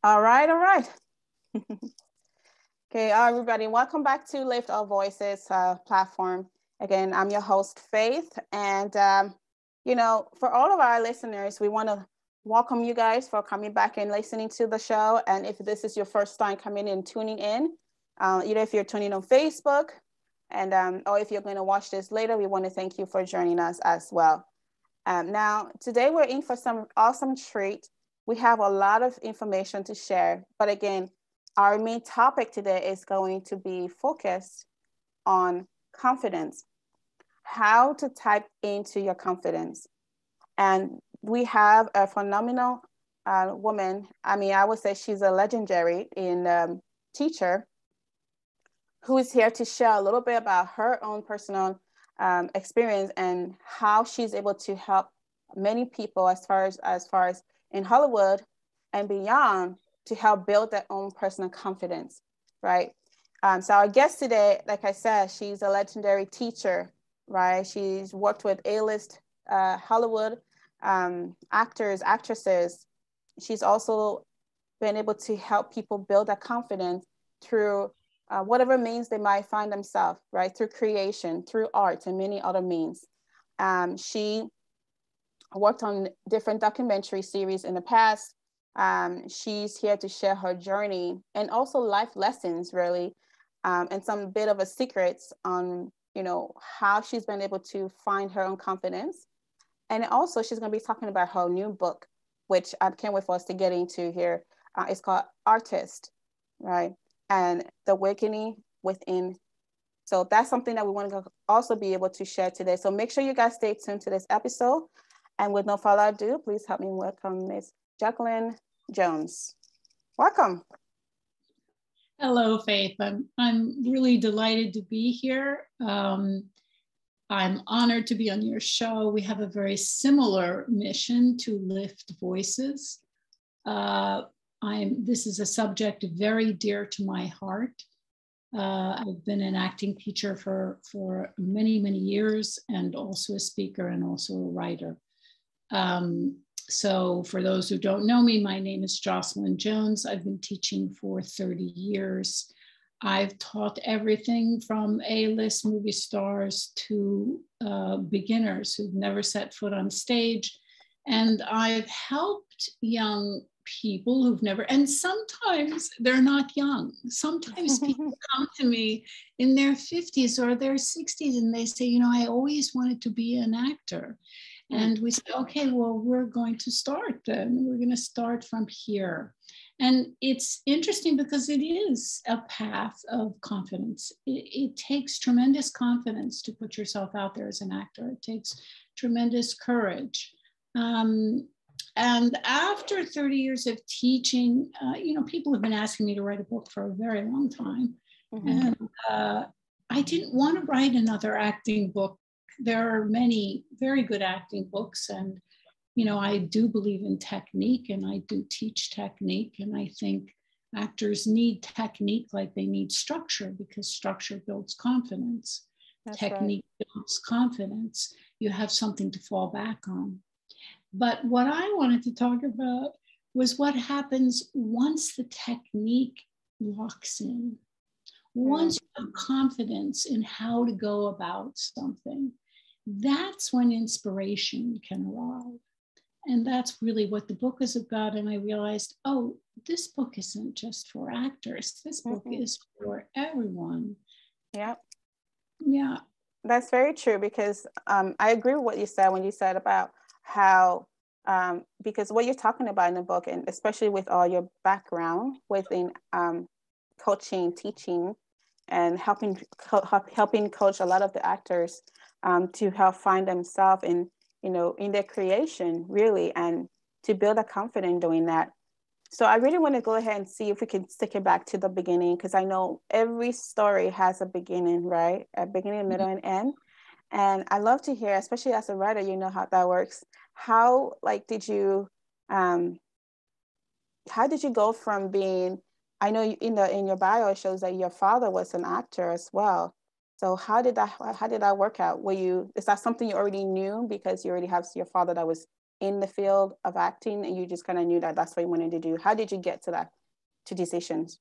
All right, all right. Okay, everybody, welcome back to Lift Our Voices platform. Again, I'm your host, Faith. And, for all of our listeners, we want to welcome you guys for coming back and listening to the show. And if this is your first time coming in, tuning in, either if you're tuning on Facebook and or if you're going to watch this later, we want to thank you for joining us as well. Now, today we're in for some awesome treat. We have a lot of information to share, but again, our main topic today is going to be focused on confidence, how to tap into your confidence. And we have a phenomenal woman. I mean, I would say she's a legendary teacher who is here to share a little bit about her own personal experience and how she's able to help many people as far as in Hollywood and beyond to help build their own personal confidence, right? So our guest today, like I said, she's a legendary teacher, right? She's worked with A-list Hollywood actors, actresses. She's also been able to help people build their confidence through whatever means they might find themselves, right? Through creation, through art, and many other means. She worked on different documentary series in the past. She's here to share her journey and also life lessons, really, and some bit of a secrets on, how she's been able to find her own confidence. And also she's going to be talking about her new book, which I can't wait for us to get into here. It's called Artist, right? And the awakening within. So that's something that we want to also be able to share today. So make sure you guys stay tuned to this episode. And with no further ado, please help me welcome Ms. Jocelyn Jones. Welcome. Hello, Faith. I'm really delighted to be here. I'm honored to be on your show. We have a very similar mission to lift voices. This is a subject very dear to my heart. I've been an acting teacher for many, many years, and also a speaker and also a writer. So for those who don't know me, my name is Jocelyn Jones. I've been teaching for 30 years. I've taught everything from A-list movie stars to beginners who've never set foot on stage. And I've helped young people who've never, and sometimes they're not young. Sometimes people come to me in their 50s or their 60s and they say, I always wanted to be an actor. And we say, okay, well, we're going to start then. We're going to start from here. And it's interesting because it is a path of confidence. It takes tremendous confidence to put yourself out there as an actor. It takes tremendous courage. And after 30 years of teaching, people have been asking me to write a book for a very long time. And I didn't want to write another acting book. There are many very good acting books, and I do believe in technique, and I do teach technique, and I think actors need technique like they need structure, because structure builds confidence. That's technique right. Builds confidence. You have something to fall back on. But what I wanted to talk about was what happens once the technique locks in. Once you have confidence in how to go about something, that's when inspiration can arrive. And that's really what the book is about. And I realized, this book isn't just for actors. This book is for everyone. Yeah. Yeah. That's very true, because I agree with what you said when you said about how, because what you're talking about in the book, and especially with all your background within coaching, teaching, and helping coach a lot of the actors to help find themselves in their creation, really, and to build a confidence doing that. So I really want to go ahead and see if we can stick it back to the beginning, because I know every story has a beginning, right? A beginning, middle, and end. And I love to hear, especially as a writer, you know how that works. How did you go from being, I know in your bio it shows that your father was an actor as well. So how did that work out? Is that something you already knew because you already have your father that was in the field of acting and you just kind of knew that that's what you wanted to do? How did you get to that, to decisions?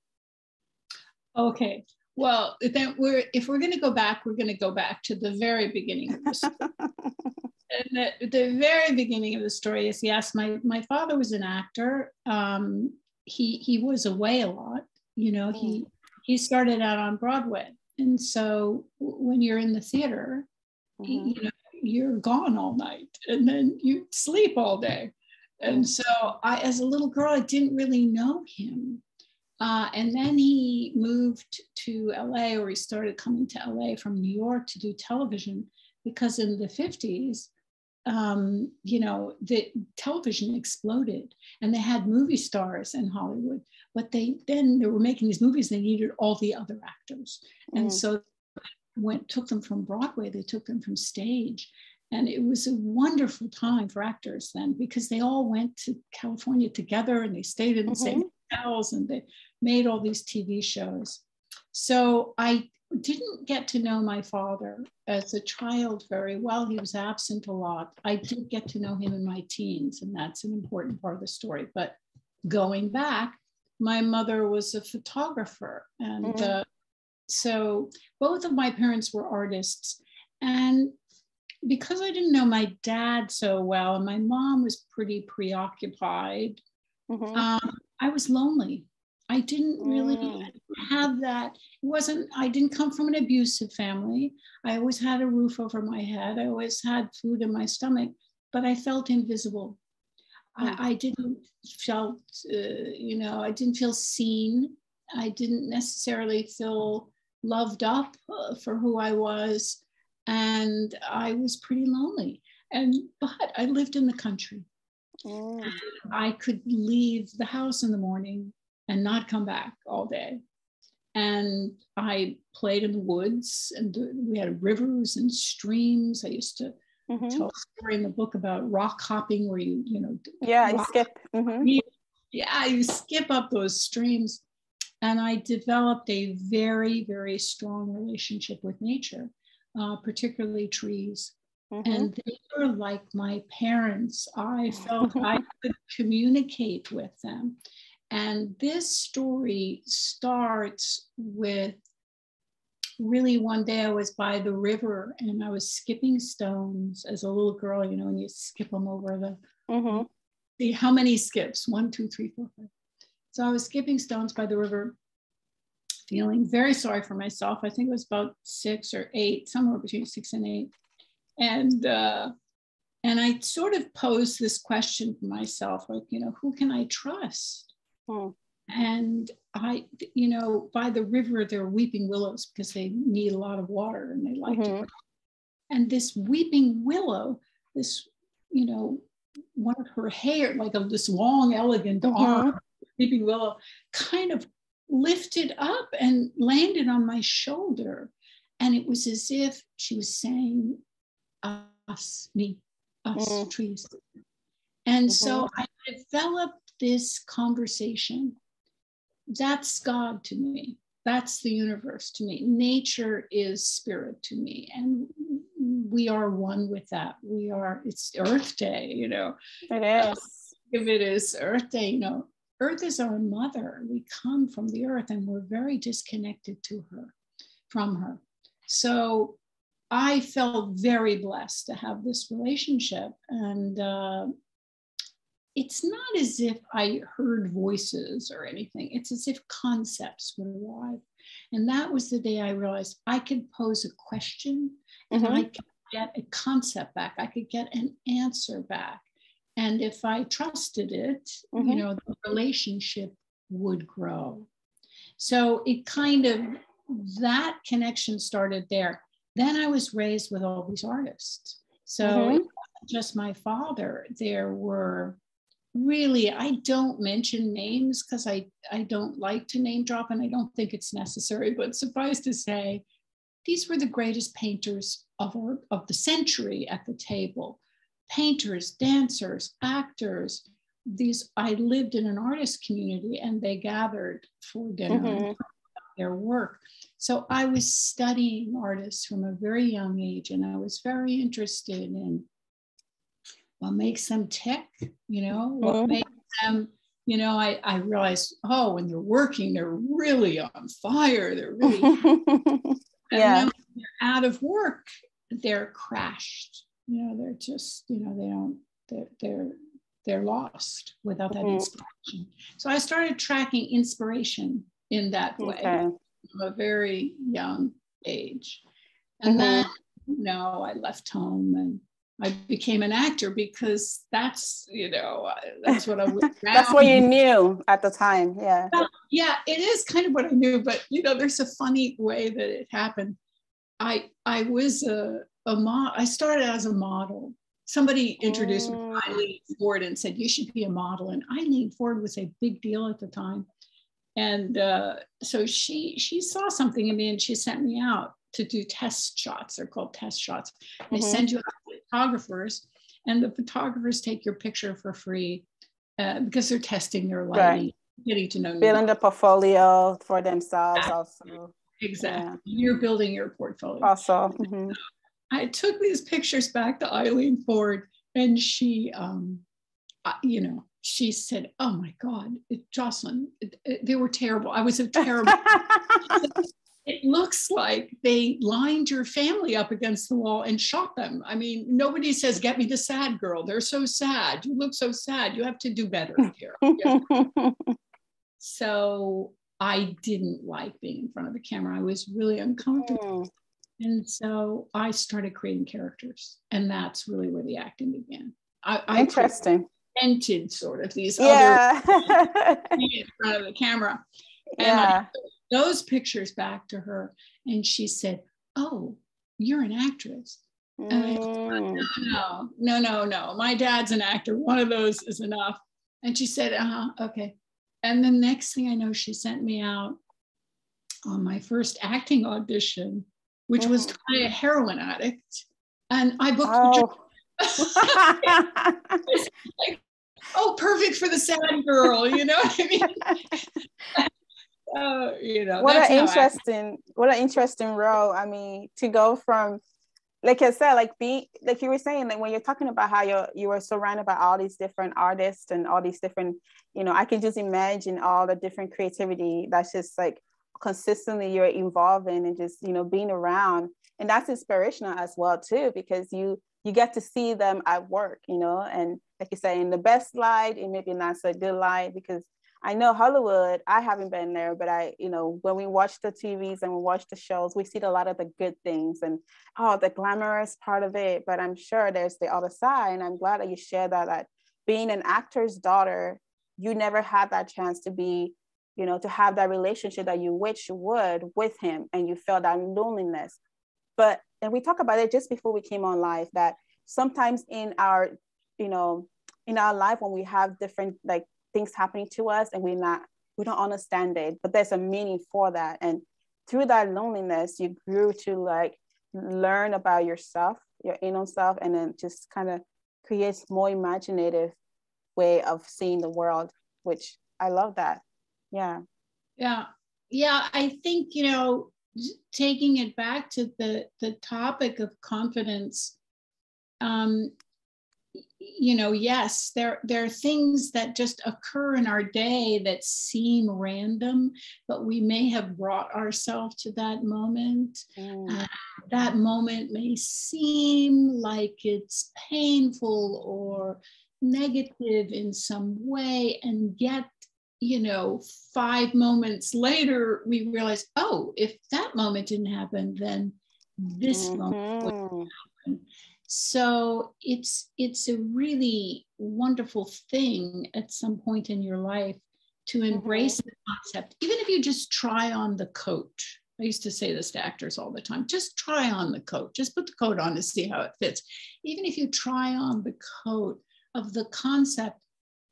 Okay. Well, then if we're going to go back, we're going to go back to the very beginning of the story. And the very beginning of the story is, yes, my father was an actor. He was away a lot. You know, he started out on Broadway. And so when you're in the theater, you know, you're gone all night and then you sleep all day. And so as a little girl, I didn't really know him. And then he moved to LA, or he started coming to LA from New York to do television, because in the 50s, you know, the television exploded and they had movie stars in Hollywood, but they were making these movies, they needed all the other actors. And so took them from Broadway, they took them from stage. And it was a wonderful time for actors then, because they all went to California together and they stayed in the same hotels and they made all these TV shows. So I didn't get to know my father as a child very well. He was absent a lot. I did get to know him in my teens, and that's an important part of the story. But going back, my mother was a photographer. And so both of my parents were artists. And because I didn't know my dad so well, and my mom was pretty preoccupied, I was lonely. I didn't really have that. I didn't come from an abusive family. I always had a roof over my head. I always had food in my stomach, but I felt invisible. I didn't I didn't feel seen. I didn't necessarily feel loved up for who I was. And I was pretty lonely. But I lived in the country. I could leave the house in the morning and not come back all day. And I played in the woods, and we had rivers and streams. I used to tell a story in the book about rock hopping, where you skip. Yeah, you skip up those streams. And I developed a very, very strong relationship with nature, particularly trees. And they were like my parents. I felt I could communicate with them. And this story starts with, really, one day I was by the river and I was skipping stones as a little girl, you know, and you skip them over the, see how many skips, 1, 2, 3, 4, 5. So I was skipping stones by the river, feeling very sorry for myself. I think it was about 6 or 8, somewhere between 6 and 8. And I sort of posed this question for myself, like, you know, who can I trust? And I, you know, by the river, there are weeping willows because they need a lot of water and they like to grow. And this weeping willow, this, you know, one of her hair, like this long, elegant arm, weeping willow, kind of lifted up and landed on my shoulder. And it was as if she was saying, us, me, us, trees. And so I developed this conversation. That's God to me. That's the universe to me. Nature is spirit to me. And we are one with that. It's Earth Day, you know. It is. If it is Earth Day, you know, Earth is our mother. We come from the earth and we're very disconnected from her. So I felt very blessed to have this relationship. And it's not as if I heard voices or anything. It's as if concepts would arrive. And that was the day I realized I could pose a question and I could get a concept back. I could get an answer back. And if I trusted it, you know, the relationship would grow. So it kind of, that connection started there. Then I was raised with all these artists. So it wasn't just my father. There were really, I don't mention names because I don't like to name drop and I don't think it's necessary, but suffice to say, these were the greatest painters of the century at the table. Painters, dancers, actors. I lived in an artist community and they gathered for dinner and talked about their work. So I was studying artists from a very young age, and I was very interested in what makes them tick, what makes them, I realized, oh, when they're working, they're really on fire. They're really, and then when they're out of work, they're crashed. They're just, they're lost without that inspiration. So I started tracking inspiration in that way from a very young age. And then, I left home and I became an actor because that's what I was. That's what you knew at the time. Yeah. Yeah, it is kind of what I knew, but there's a funny way that it happened. I was I started as a model. Somebody introduced me to Eileen Ford and said, you should be a model. And Eileen Ford was a big deal at the time. And so she saw something in me and she sent me out to do test shots. They're called test shots. They send you out to photographers, and the photographers take your picture for free because they're testing their lighting, getting to know building the portfolio for themselves also. Exactly. Yeah. You're building your portfolio. Also. I took these pictures back to Eileen Ford, and she, she said, "Oh my God, Jocelyn, they were terrible. I was a terrible." It looks like they lined your family up against the wall and shot them. I mean, nobody says, "Get me the sad girl. They're so sad. You look so sad. You have to do better here." So I didn't like being in front of the camera. I was really uncomfortable. And so I started creating characters. And that's really where the acting began. Interesting. I invented sort of these other in front of the camera. And I took those pictures back to her. And she said, "Oh, you're an actress." And I thought, no. My dad's an actor. One of those is enough. And she said, okay. And the next thing I know, she sent me out on my first acting audition, which was to play a heroin addict. And I booked the like, oh, perfect for the sad girl, you know what I mean? What an interesting role. I mean, to go from, like I said, like you were saying, like when you're talking about how you were surrounded by all these different artists and all these different, I can just imagine all the different creativity that's just like consistently you're involved in, and just, being around. And that's inspirational as well too, because you get to see them at work, and like you say, in the best light and maybe not so good light, because I know Hollywood, I haven't been there, but when we watch the TVs and we watch the shows, we see a lot of the good things and, the glamorous part of it. But I'm sure there's the other side. And I'm glad that you shared that being an actor's daughter, you never had that chance to be, to have that relationship that you wish you would with him. And you felt that loneliness. And we talk about it just before we came on live, that sometimes in our life, when we have different like things happening to us and we don't understand it, but there's a meaning for that. And through that loneliness, you grew to like learn about yourself, your inner self, and then just kind of creates more imaginative way of seeing the world, which I love that. Yeah. I think, taking it back to the topic of confidence, yes, there are things that just occur in our day that seem random, but we may have brought ourselves to that moment. That moment may seem like it's painful or negative in some way, and yet, 5 moments later, we realize, oh, if that moment didn't happen, then this moment would happen. So it's a really wonderful thing at some point in your life to embrace the concept, even if you just try on the coat. I used to say this to actors all the time, just try on the coat, just put the coat on to see how it fits. Even if you try on the coat of the concept,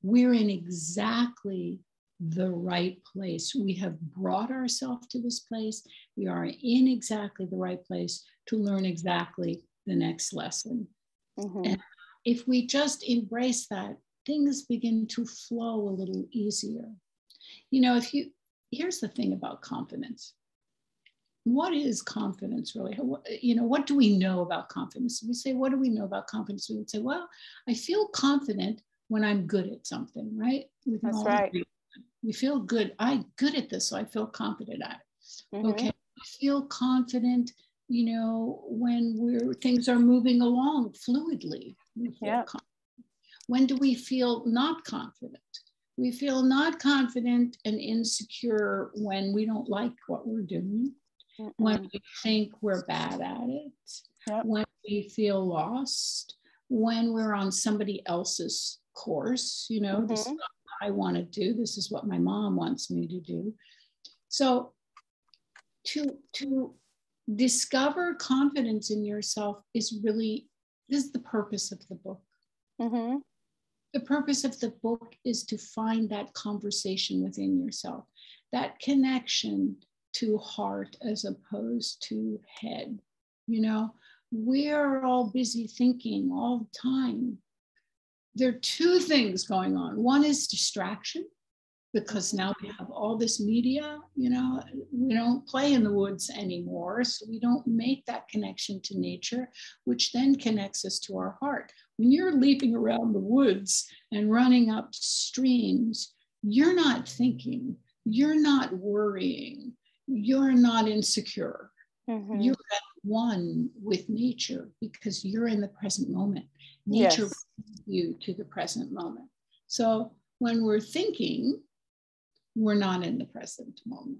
we're in exactly the right place. We have brought ourselves to this place. We are in exactly the right place to learn exactly the next lesson. And if we just embrace that, things begin to flow a little easier. Here's the thing about confidence. what is confidence really? You know, what do we know about confidence? We say, what do we know about confidence? We would say, well, I feel confident when I'm good at something, right? That's right. We feel good. I'm good at this, so I feel confident at it. Mm-hmm. Okay, I feel confident, you know, when things are moving along fluidly. We feel confident. When do we feel not confident? We feel not confident and insecure when we don't like what we're doing, when we think we're bad at it, when we feel lost, when we're on somebody else's course, you know, this is what I want to do, this is what my mom wants me to do. So to discover confidence in yourself is really, this is the purpose of the book. Mm-hmm. The purpose of the book is to find that conversation within yourself, that connection to heart as opposed to head. You know, we're all busy thinking all the time. There are two things going on. One is distraction, because now we have all this media, you know, we don't play in the woods anymore. So we don't make that connection to nature, which then connects us to our heart. When you're leaping around the woods and running up streams, you're not thinking, you're not worrying, you're not insecure. Mm-hmm. You're at one with nature because you're in the present moment. Nature brings you to the present moment. So when we're thinking, we're not in the present moment.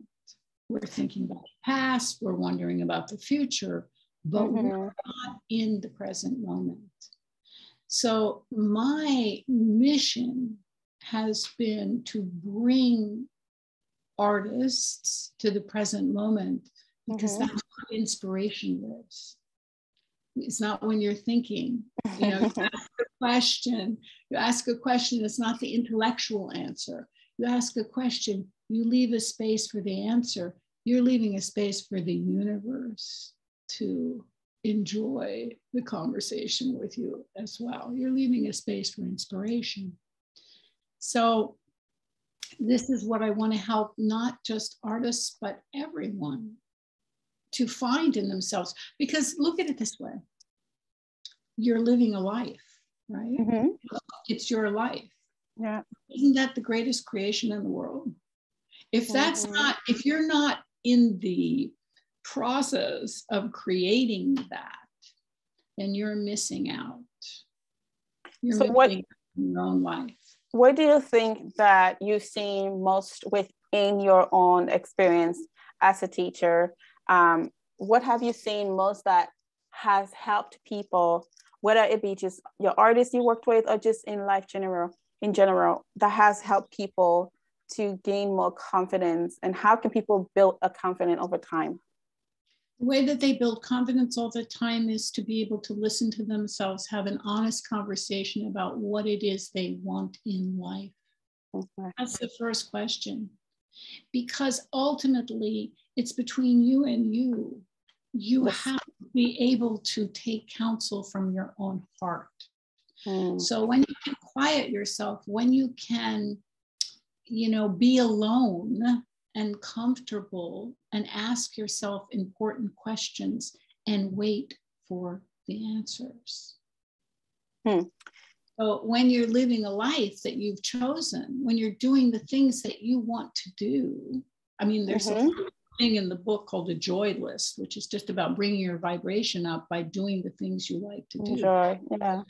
We're thinking about the past, we're wondering about the future, but we're not in the present moment. So my mission has been to bring artists to the present moment, because that's where inspiration lives. It's not when you're thinking, you know, you ask a question, it's not the intellectual answer. You ask a question, you leave a space for the answer. You're leaving a space for the universe to enjoy the conversation with you as well. You're leaving a space for inspiration. So this is what I want to help not just artists, but everyone to find in themselves. Because look at it this way. You're living a life, right? Mm-hmm. It's your life. Yeah. Isn't that the greatest creation in the world? If that's not, if you're not in the process of creating that, then you're missing out. You're missing your own life. What do you think that you've seen most within your own experience as a teacher? What have you seen most that has helped people, whether it be just your artists you worked with or just in life in general, that has helped people to gain more confidence? And how can people build a confidence over time? The way that they build confidence all the time is to be able to listen to themselves, have an honest conversation about what it is they want in life. Okay. That's the first question. Because ultimately, it's between you and you. You have to be able to take counsel from your own heart. So when you can quiet yourself, when you can, you know, be alone and comfortable and ask yourself important questions and wait for the answers. So when you're living a life that you've chosen, when you're doing the things that you want to do, I mean, there's a thing in the book called a joy list, which is just about bringing your vibration up by doing the things you like to do. Joy, yeah.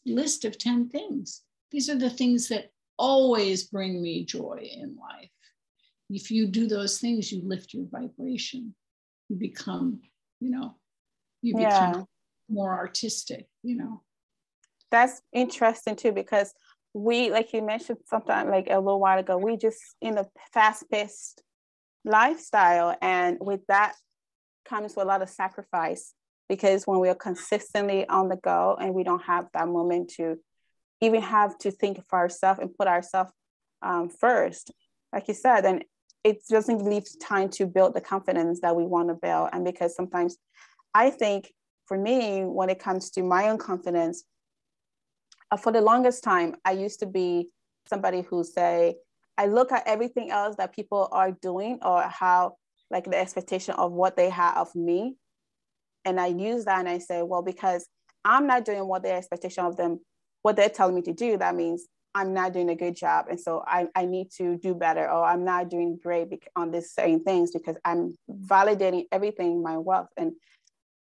List of 10 things. These are the things that always bring me joy in life. If you do those things, you lift your vibration. You become, you know, more artistic, you know. That's interesting too, because we, like you mentioned sometime like a little while ago, we just in a fast-paced lifestyle, and with that comes with a lot of sacrifice, because when we are consistently on the go and we don't have that moment to even have to think for ourselves and put ourselves first, like you said, then it doesn't leave time to build the confidence that we want to build. And because sometimes I think for me, when it comes to my own confidence, for the longest time, I used to be somebody who say, I look at everything else that people are doing or how like the expectation of what they have of me. And I use that and I say, well, because I'm not doing what their expectation of them, what they're telling me to do, that means I'm not doing a good job. And so I need to do better, or I'm not doing great on these certain things, because I'm validating everything, my wealth and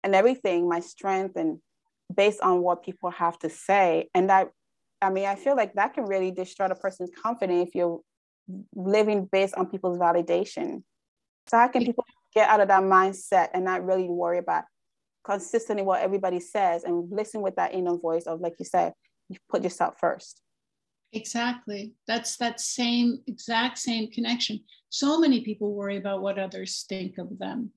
everything, my strength, and based on what people have to say. And that, I mean, I feel like that can really destroy a person's confidence if you're living based on people's validation. So how can people get out of that mindset and not really worry about consistently what everybody says, and listen with that inner voice of, like you said, you put yourself first? Exactly. That's that exact same connection. So many people worry about what others think of them.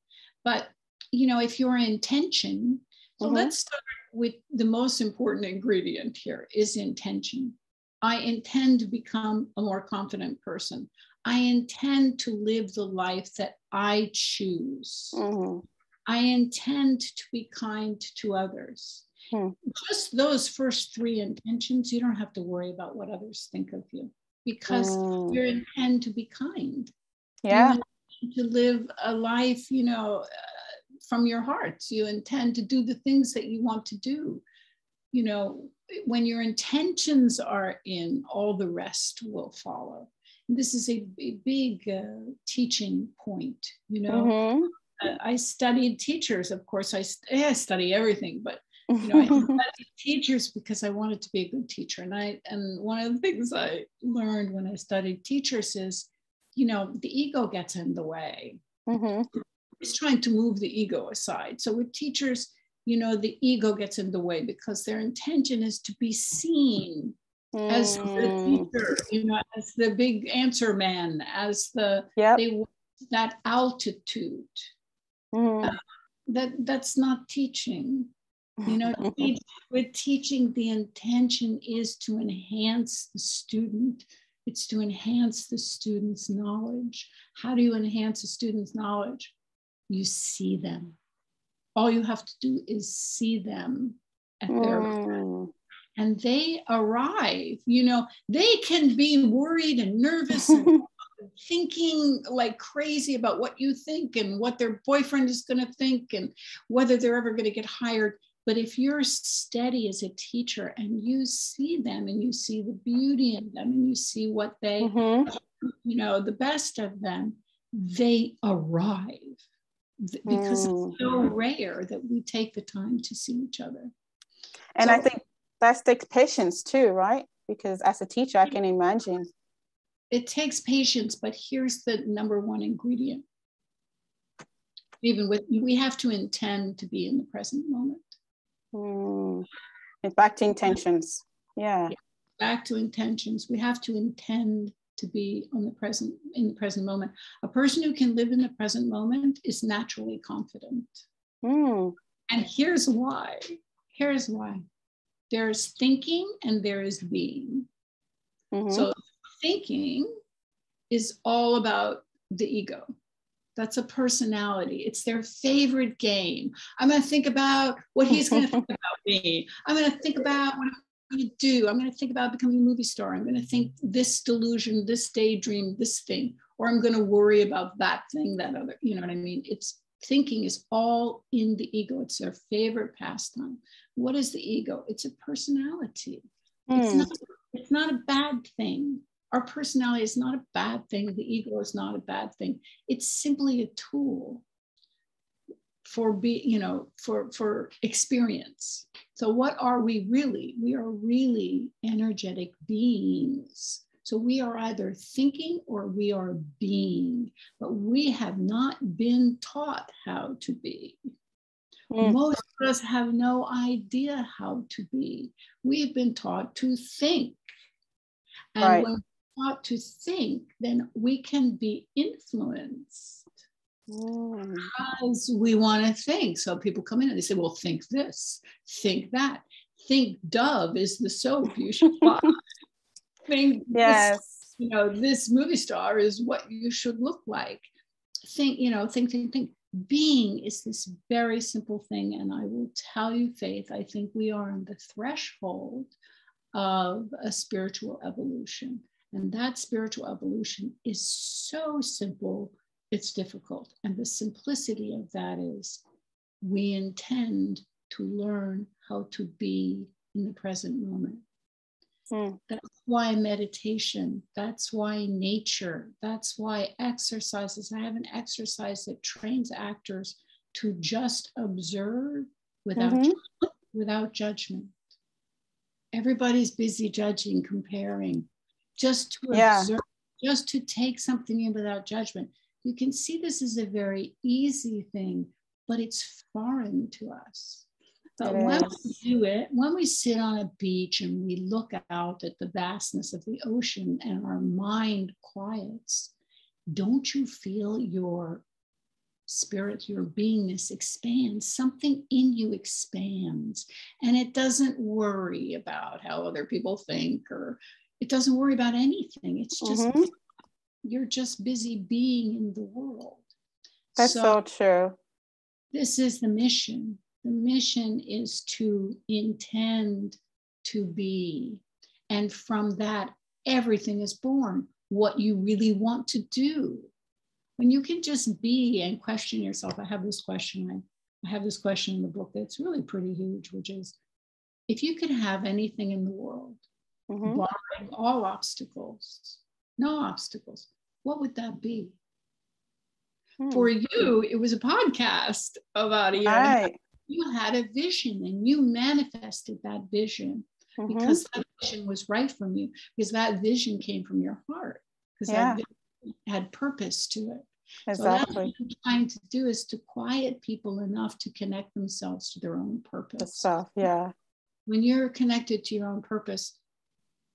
But, you know, if your intention, so let's start with the most important ingredient here is intention. I intend to become a more confident person. I intend to live the life that I choose. I intend to be kind to others. Just those first three intentions, you don't have to worry about what others think of you, because you intend to be kind. Yeah. You intend to live a life, you know, from your heart. You intend to do the things that you want to do. You know, when your intentions are in, all the rest will follow. And this is a big teaching point, you know. I studied teachers, of course. I study everything, but you know, I studied teachers because I wanted to be a good teacher. And one of the things I learned when I studied teachers is, you know, the ego gets in the way. It's trying to move the ego aside. So with teachers, you know, the ego gets in the way because their intention is to be seen as the teacher, you know, as the big answer man, as the they want that altitude. That's not teaching. You know, with teaching, the intention is to enhance the student. It's to enhance the student's knowledge. How do you enhance a student's knowledge? You see them. All you have to do is see them at their best. And they arrive, you know, they can be worried and nervous and thinking like crazy about what you think and what their boyfriend is going to think and whether they're ever going to get hired. But if you're steady as a teacher and you see them and you see the beauty in them and you see what they, you know, the best of them, they arrive, because it's so rare that we take the time to see each other. And so, I think that takes patience too, right? Because as a teacher, I can imagine. It takes patience, but here's the number one ingredient. Even with, we have to intend to be in the present moment. Back to intentions. Yeah. Back to intentions. We have to intend to be in the present moment. A person who can live in the present moment is naturally confident. And here's why. Here's why. There's thinking and there is being. So thinking is all about the ego. That's a personality. It's their favorite game. I'm going to think about what he's going to think about me. I'm going to think about what I'm going to do. I'm going to think about becoming a movie star. I'm going to think this delusion, this daydream, this thing, or I'm going to worry about that thing, that other, you know what I mean? It's thinking is all in the ego. It's their favorite pastime. What is the ego? It's a personality. It's not a bad thing. Our personality is not a bad thing. The ego is not a bad thing. It's simply a tool for for experience. So what are we really? We are really energetic beings. So we are either thinking or we are being, but we have not been taught how to be. Most of us have no idea how to be. We've been taught to think. And when we're taught to think, then we can be influenced as we want to think. So people come in and they say, well, think this, think that. Think Dove is the soap you should buy. Think this, you know, this movie star is what you should look like. Think, you know, think. Being is this very simple thing. And I will tell you, Faith, I think we are on the threshold of a spiritual evolution. And that spiritual evolution is so simple it's difficult. And the simplicity of that is we intend to learn how to be in the present moment. That's why meditation, that's why nature, that's why exercises. I have an exercise that trains actors to just observe without judgment. Everybody's busy judging, comparing, just to observe, just to take something in without judgment. You can see this is a very easy thing, but it's foreign to us. But when we do it, when we sit on a beach and we look out at the vastness of the ocean and our mind quiets, don't you feel your spirit, your beingness expands? Something in you expands, and it doesn't worry about how other people think, or it doesn't worry about anything. It's just, you're just busy being in the world. That's so true. This is the mission. The mission is to intend to be. And from that, everything is born. What you really want to do. When you can just be and question yourself. I have this question. I have this question in the book that's really pretty huge, which is, if you could have anything in the world, barring all obstacles, no obstacles, what would that be? For you, it was a podcast about a year and a half. You had a vision and you manifested that vision because that vision was right from you, because that vision came from your heart, because that vision had purpose to it. Exactly. So that's what I'm trying to do, is to quiet people enough to connect themselves to their own purpose. When you're connected to your own purpose,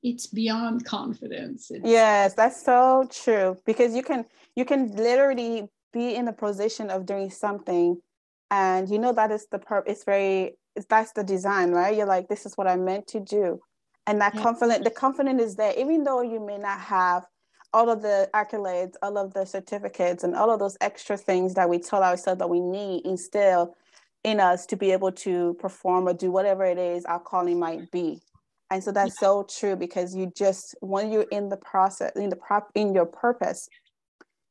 it's beyond confidence. Yes, that's so true, because you can literally be in a position of doing something, and you know that is the purpose. That's the design, right? You're like, this is what I meant to do, and that the confidence is there, even though you may not have all of the accolades, all of the certificates, and all of those extra things that we tell ourselves that we need instill in us to be able to perform or do whatever it is our calling might be. And so that's so true, because you just, when you're in the process, in your purpose,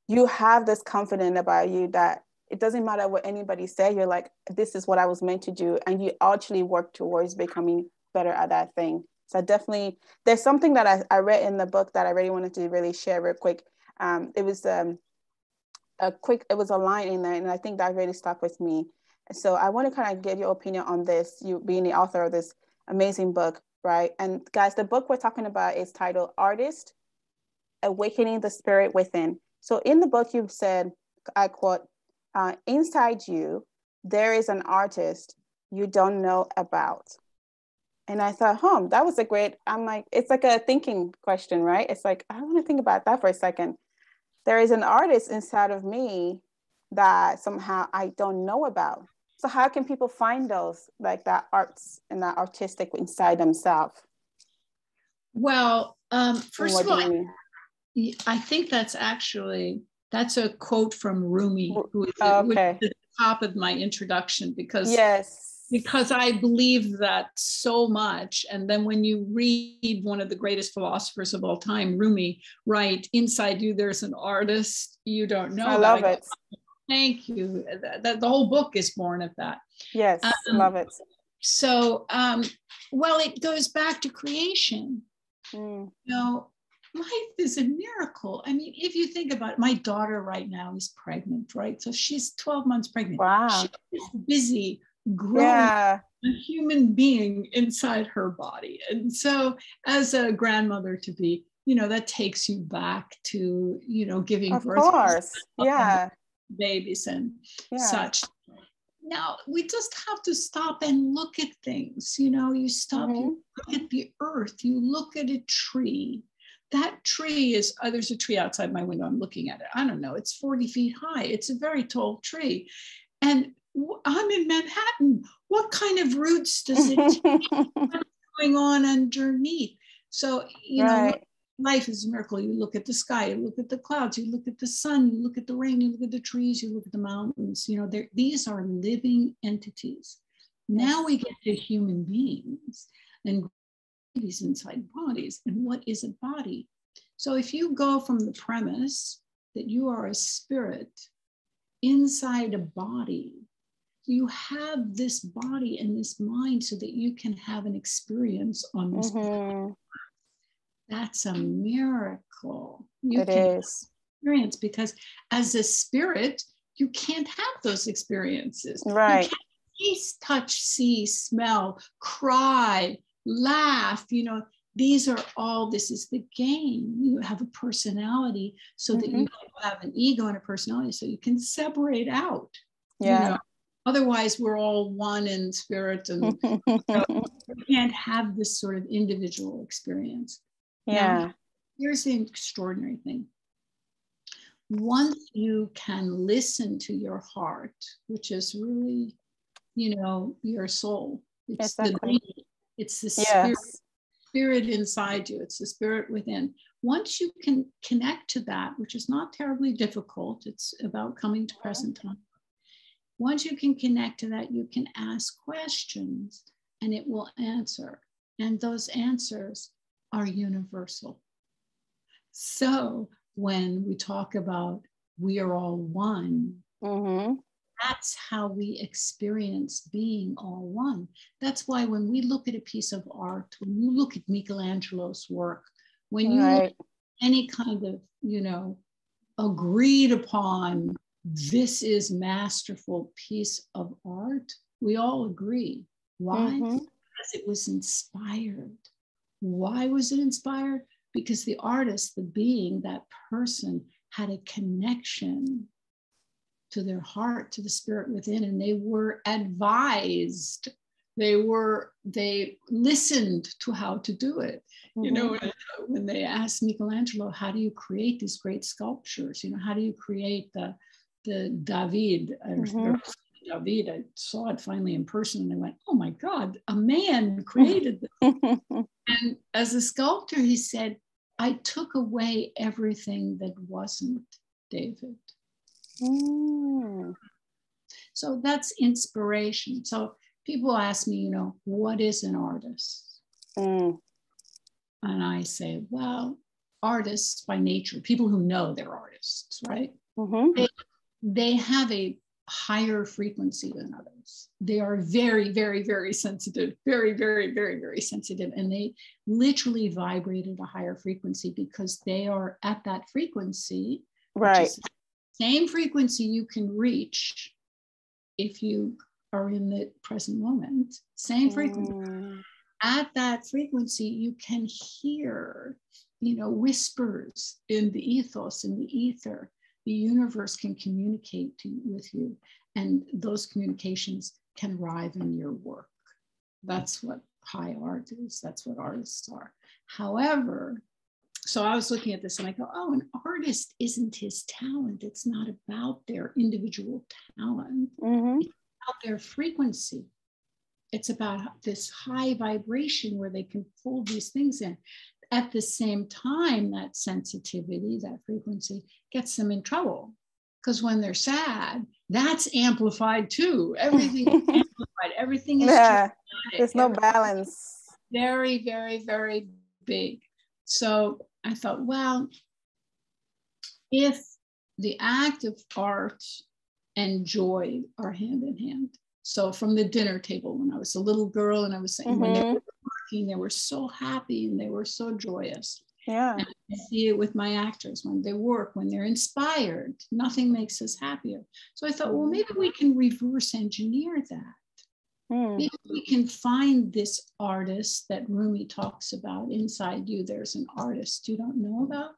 you have this confidence about you that it doesn't matter what anybody says. You're like, this is what I was meant to do. And you actually work towards becoming better at that thing. So definitely, there's something that I read in the book that I really wanted to really share real quick. It was a line in there, and I think that really stuck with me. So I want to kind of get your opinion on this, you being the author of this amazing book, right? And guys, the book we're talking about is titled Artist, Awakening the Spirit Within. So in the book, you've said, I quote, inside you, there is an artist you don't know about. And I thought, that was a great, I'm like, it's like a thinking question, right? It's like, I want to think about that for a second. There is an artist inside of me that somehow I don't know about. So how can people find those, like that arts and that artistic inside themselves? Well, first of all, I think that's a quote from Rumi, who is at the top of my introduction, because I believe that so much. And then when you read one of the greatest philosophers of all time, Rumi, right, inside you, there's an artist you don't know. I love it. Thank you. The whole book is born of that. Yes, love it. So, well, it goes back to creation. You know, life is a miracle. I mean, if you think about it, my daughter right now is pregnant, right? So she's 12 months pregnant. Wow. She's busy growing a human being inside her body. And so as a grandmother to be, you know, that takes you back to, you know, giving birth. Of course. Yeah. Babies and such. Now we just have to stop and look at things. You know, you stop, you look at the earth, you look at a tree. That tree is, there's a tree outside my window. I'm looking at it. I don't know. It's 40 feet high. It's a very tall tree. And I'm in Manhattan. What kind of roots does it take? What's going on underneath? So, you know, life is a miracle. You look at the sky, you look at the clouds, you look at the sun, you look at the rain, you look at the trees, you look at the mountains. You know, these are living entities. Now we get to human beings and babies inside bodies. And what is a body? So if you go from the premise that you are a spirit inside a body. You have this body and this mind so that you can have an experience on this planet. That's a miracle. It is. Experience, because as a spirit, you can't have those experiences. Right. You can't taste, touch, see, smell, cry, laugh. You know, these are all, this is the game. You have a personality so that you have an ego and a personality so you can separate out. Yeah. You know? Otherwise, we're all one in spirit, and we can't have this sort of individual experience. Yeah. Now, here's the extraordinary thing. Once you can listen to your heart, which is really, you know, your soul, it's exactly. it's the spirit inside you, it's the spirit within. Once you can connect to that, which is not terribly difficult, it's about coming to present time. Once you can connect to that, you can ask questions and it will answer. And those answers are universal. So when we talk about we are all one, that's how we experience being all one. That's why when we look at a piece of art, when you look at Michelangelo's work, when you look at any kind of, you know, agreed upon, this is masterful piece of art, we all agree. Why? Because it was inspired. Why was it inspired? Because the artist, the being, that person had a connection to their heart, to the spirit within, and they were advised. They listened to how to do it. You know, when they asked Michelangelo, how do you create these great sculptures? You know, how do you create the David? David, I saw it finally in person and I went, oh my God, a man created this. And as a sculptor, he said, I took away everything that wasn't David. So that's inspiration. So people ask me, you know, what is an artist? And I say, well, artists by nature, people who know they're artists, right? They have a higher frequency than others. They are very, very, very sensitive, very, very, very, very sensitive. And they literally vibrate at a higher frequency because they are at that frequency, right? Same frequency you can reach if you are in the present moment, same frequency. At that frequency, you can hear, you know, whispers in the ethos, in the ether. The universe can communicate with you, and those communications can arrive in your work. That's what high art is. That's what artists are. However, so I was looking at this and I go, oh, an artist isn't his talent. It's not about their individual talent. It's about their frequency. It's about this high vibration where they can pull these things in. At the same time, that sensitivity, that frequency gets them in trouble. Because when they're sad, that's amplified too. Everything is amplified. Everything is dramatic. There's no balance. Very, very, very big. So I thought, well, if the act of art and joy are hand in hand. So from the dinner table, when I was a little girl and I was saying, when they were working, they were so happy and they were so joyous. Yeah. And I see it with my actors when they work, when they're inspired, nothing makes us happier. So I thought, well, maybe we can reverse engineer that. Maybe we can find this artist that Rumi talks about inside you. There's an artist you don't know about.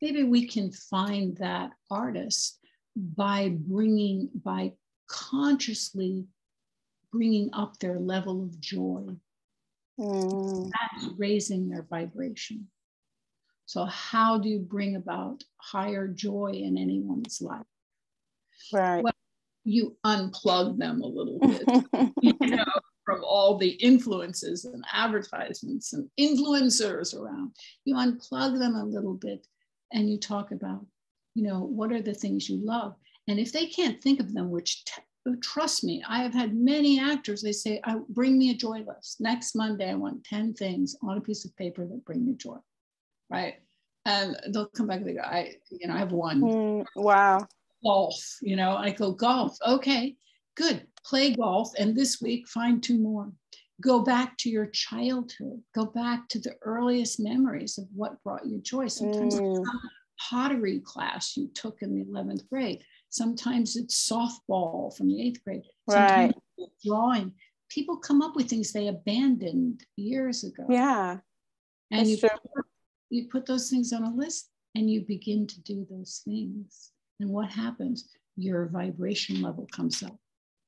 Maybe we can find that artist by consciously bringing up their level of joy. That's raising their vibration. So how do you bring about higher joy in anyone's life? Right. Well, you unplug them a little bit, you know, from all the influences and advertisements and influencers around. You unplug them a little bit and you talk about, you know, what are the things you love? And if they can't think of them, which trust me, I have had many actors, they say, bring me a joy list. Next Monday, I want 10 things on a piece of paper that bring me joy, right? And they'll come back and they go, I have one. Wow. Golf, I go, golf. Okay, good. Play golf. And this week, find 2 more. Go back to your childhood. Go back to the earliest memories of what brought you joy. Sometimes it's some pottery class you took in the 11th grade. Sometimes it's softball from the 8th grade. Sometimes it's drawing. People come up with things they abandoned years ago. Yeah. And you put those things on a list and you begin to do those things. And what happens? Your vibration level comes up.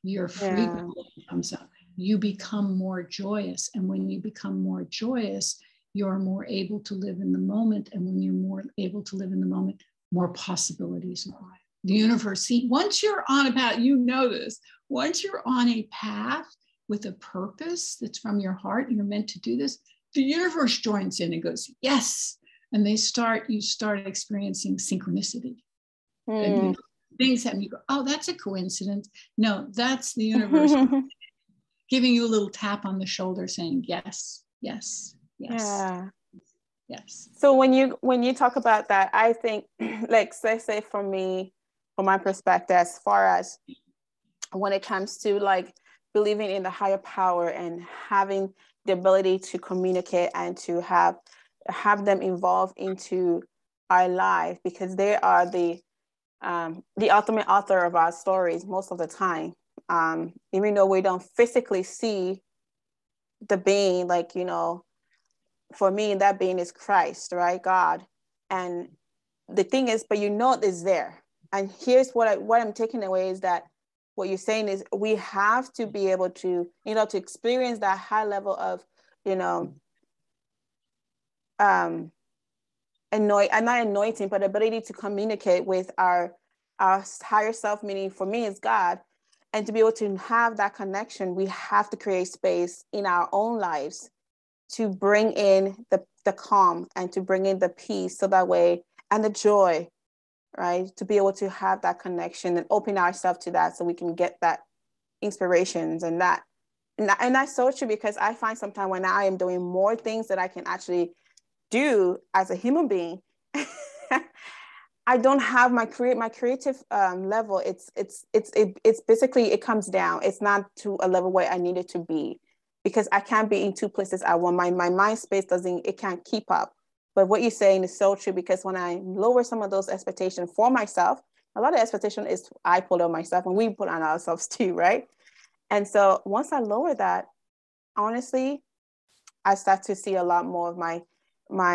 Your frequency comes up. You become more joyous. And when you become more joyous, you're more able to live in the moment. And when you're more able to live in the moment, more possibilities arrive. The universe, see, once you're on a path, this, once you're on a path with a purpose that's from your heart, and you're meant to do this, the universe joins in and goes, yes. And you start experiencing synchronicity. And things happen. You go, oh, that's a coincidence. No, that's the universe giving you a little tap on the shoulder saying, yes, yes, yes. Yeah. Yes. So when you talk about that, I think, like, let's say for me, from my perspective, as far as when it comes to like believing in the higher power and having the ability to communicate and to have them evolve into our life, because they are the ultimate author of our stories most of the time. Even though we don't physically see the being, like, for me, that being is Christ, right? God. And the thing is, but it's there. And here's what I'm taking away is that what you're saying is we have to be able to, to experience that high level of, not anointing, but ability to communicate with our higher self, meaning for me is God. And to be able to have that connection, we have to create space in our own lives to bring in the calm and to bring in the peace, so that way, and the joy, right? To be able to have that connection and open ourselves to that, so we can get that inspirations and that. And that's so true, because I find sometimes when I am doing more things that I can actually do as a human being, I don't have my creative level. It's basically, it comes down. It's not to a level where I need it to be, because I can't be in 2 places at once. My mind space can't keep up. But what you're saying is so true, because when I lower some of those expectations for myself, a lot of expectation is I put on myself, and we put on ourselves too, right? And so once I lower that, honestly, I start to see a lot more of my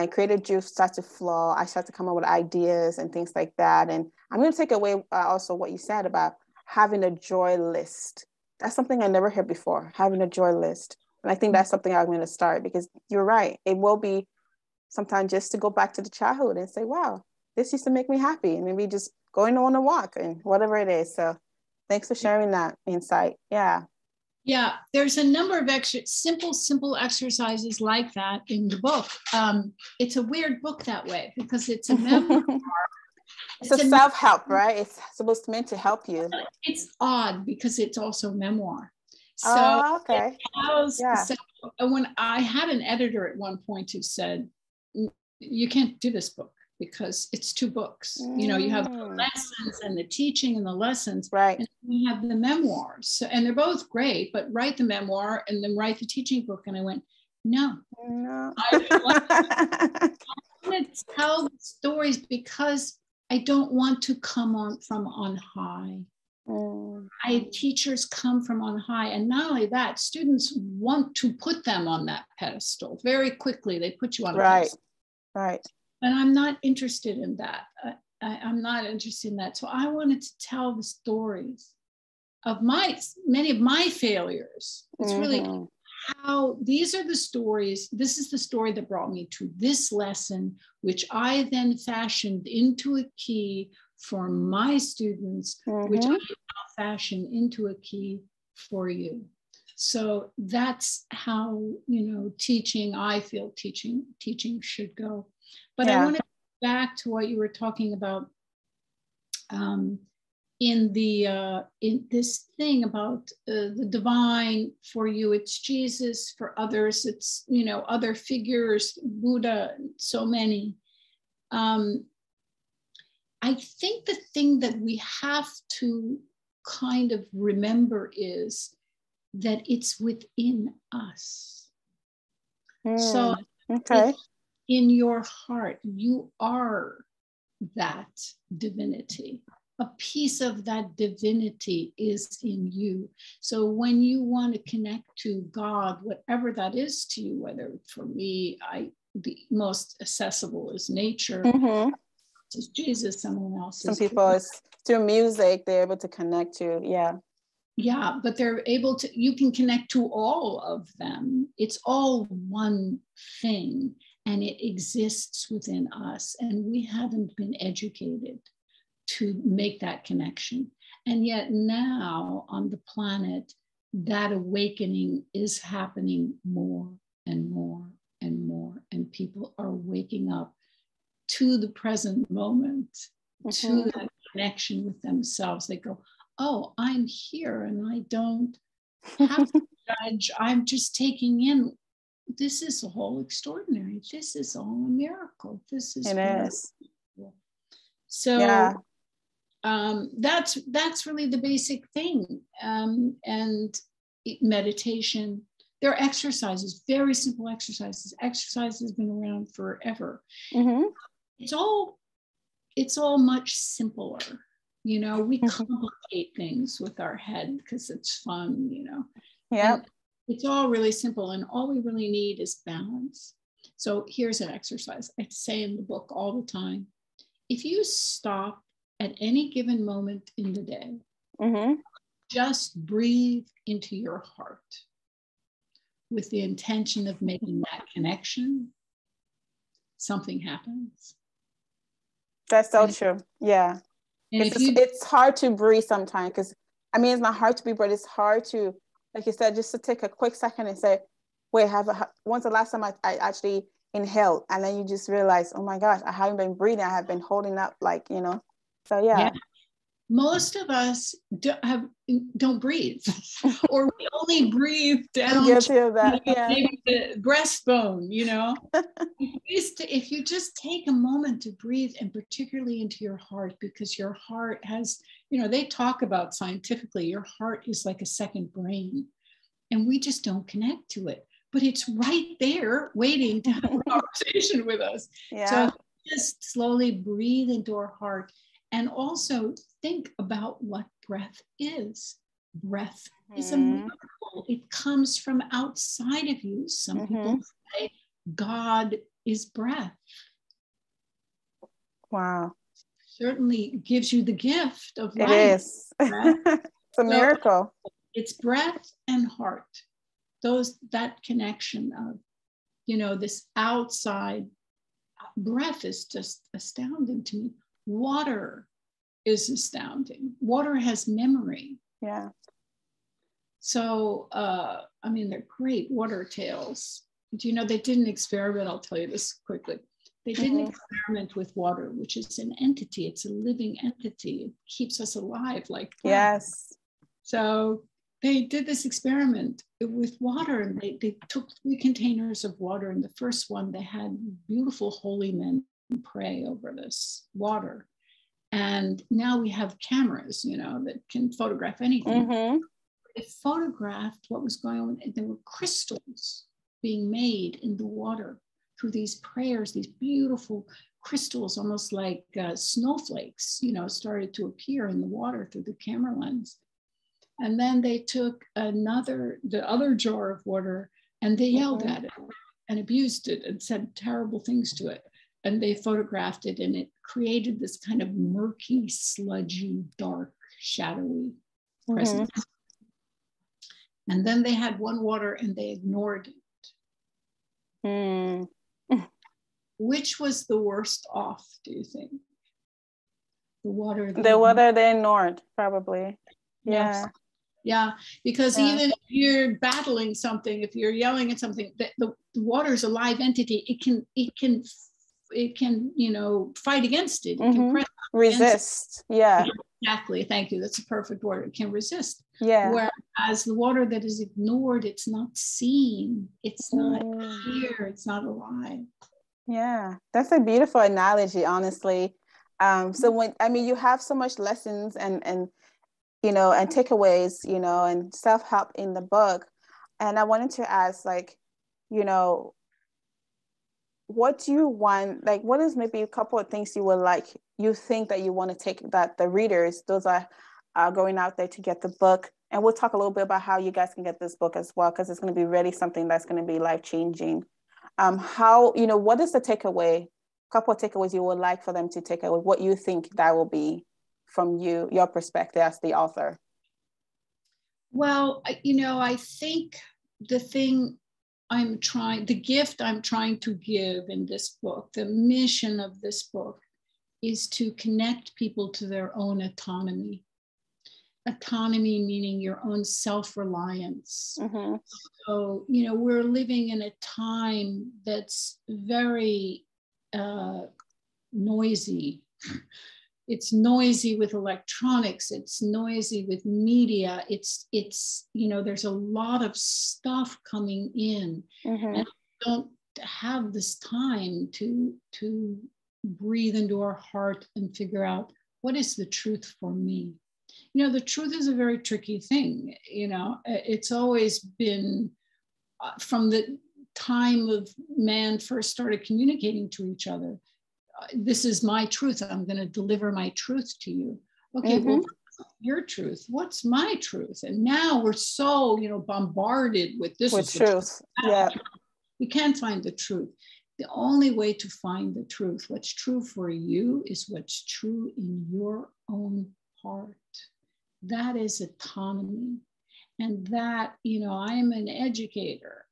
creative juice start to flow. I start to come up with ideas and things like that. And I'm going to take away also what you said about having a joy list. That's something I never heard before, having a joy list. And I think that's something I'm going to start, because you're right. It will be sometimes just to go back to the childhood and say, wow, this used to make me happy. And maybe just going on a walk and whatever it is. So thanks for sharing that insight. Yeah. Yeah, there's a number of simple exercises like that in the book. It's a weird book that way, because it's a memoir. It's a self-help, right? It's supposed to meant to help you. It's odd because it's also memoir. So, okay. So when I had an editor at one point who said, you can't do this book because it's 2 books. You have the lessons and the teaching and the lessons, right? And you have the memoirs. So, and they're both great, but write the memoir and then write the teaching book. And I went, no. I want to tell the stories because I don't want to come from on high. Teachers come from on high, and not only that, students want to put them on that pedestal very quickly. They put you on a pedestal. Right. And I'm not interested in that. I'm not interested in that. So I wanted to tell the stories of many of my failures. It's really how these are the stories. This is the story that brought me to this lesson, which I then fashioned into a key for my students, which I now fashion into a key for you. So that's how, teaching, I feel teaching should go. But I want to go back to what you were talking about in this thing about the divine. For you, it's Jesus. For others, it's, other figures, Buddha, so many. I think the thing that we have to kind of remember is that it's within us. So okay. in your heart, you are that divinity. A piece of that divinity is in you. So when you want to connect to God, whatever that is to you, whether for me, the most accessible is nature, is Jesus, someone else. Some people is through music, they're able to connect to, Yeah, but they're able to, you can connect to all of them. It's all one thing and it exists within us. And we haven't been educated to make that connection. And yet now on the planet, that awakening is happening more and more and more. And people are waking up to the present moment, to that connection with themselves. They go, oh, I'm here and I don't have to judge. I'm just taking in, this is all extraordinary. This is all a miracle. This is wonderful. So that's really the basic thing. And meditation, there are exercises, very simple exercises. Exercise has been around forever. It's all much simpler. You know, we complicate things with our head because it's fun, you know. Yeah. It's all really simple and all we really need is balance. So here's an exercise. I say in the book all the time. If you stop at any given moment in the day, just breathe into your heart with the intention of making that connection, something happens. That's so true. Yeah. It's hard to breathe sometimes because, I mean, it's not hard to breathe, but it's hard to, like you said, just to take a quick second and say, wait, when's the last time I actually inhaled? And then you just realize, oh my gosh, I haven't been breathing. I have been holding up, like, you know. So, yeah. Most of us don't breathe, or we only breathe down I'm guilty of that. maybe the breastbone, you know. If you just take a moment to breathe, and particularly into your heart, because your heart has, you know, they talk about scientifically, your heart is like a second brain, and we just don't connect to it, but it's right there waiting to have a conversation with us. So just slowly breathe into our heart. And also think about what breath is. Breath is a miracle. It comes from outside of you. Some people say God is breath. Wow. Certainly gives you the gift of life. It is. It's a miracle. It's breath and heart. That connection of, you know, this outside breath is just astounding to me. Water is astounding. Water has memory. Yeah. So, I mean, they're great water tales. Do you know, they did an experiment, I'll tell you this quickly. They did an experiment with water, which is an entity. It's a living entity. It keeps us alive like breath. Yes. So they did this experiment with water, and they took 3 containers of water. And the first one, they had beautiful holy men pray over this water. And now we have cameras, you know, that can photograph anything. They photographed what was going on. There were crystals being made in the water through these prayers. These beautiful crystals, almost like snowflakes, you know, started to appear in the water through the camera lens. And then they took the other jar of water, and they yelled at it and abused it and said terrible things to it. And they photographed it, and it created this kind of murky, sludgy, dark, shadowy presence. And then they had one water and they ignored it. Which was the worst off, do you think? The water they ignored, probably. Yeah. Yeah, because even if you're battling something, if you're yelling at something, the water is a live entity. It can, you know, fight against it. It can resist. Yeah. Exactly. Thank you. That's a perfect word. It can resist. Yeah. Whereas the water that is ignored, it's not seen. It's not here. It's not alive. Yeah, that's a beautiful analogy, honestly. So when, I mean, you have so much lessons and you know, and takeaways, you know, and self-help in the book. And I wanted to ask, like, you know, what do you want, like, what is maybe a couple of things you would like, you think that you want to take that the readers, those are going out there to get the book. And we'll talk a little bit about how you guys can get this book as well, because it's going to be really something that's going to be life-changing. How, you know, what is the takeaway, couple of takeaways you would like for them to take away, what you think that will be from you, your perspective as the author? Well, you know, I think the thing the gift I'm trying to give in this book, the mission of this book is to connect people to their own autonomy. Autonomy meaning your own self-reliance. Mm-hmm. So, you know, we're living in a time that's very noisy. It's noisy with electronics, it's noisy with media, it's you know, there's a lot of stuff coming in. Mm-hmm. And don't have this time to breathe into our heart and figure out what is the truth for me. You know, the truth is a very tricky thing. You know, it's always been from the time of man first started communicating to each other, this is my truth, I'm going to deliver my truth to you. Okay, well, your truth, what's my truth? And now we're so, you know, bombarded with this with truth. Yeah, we can't find the truth. The only way to find the truth, what's true for you, is what's true in your own heart. That is autonomy. And that, you know, I'm an educator.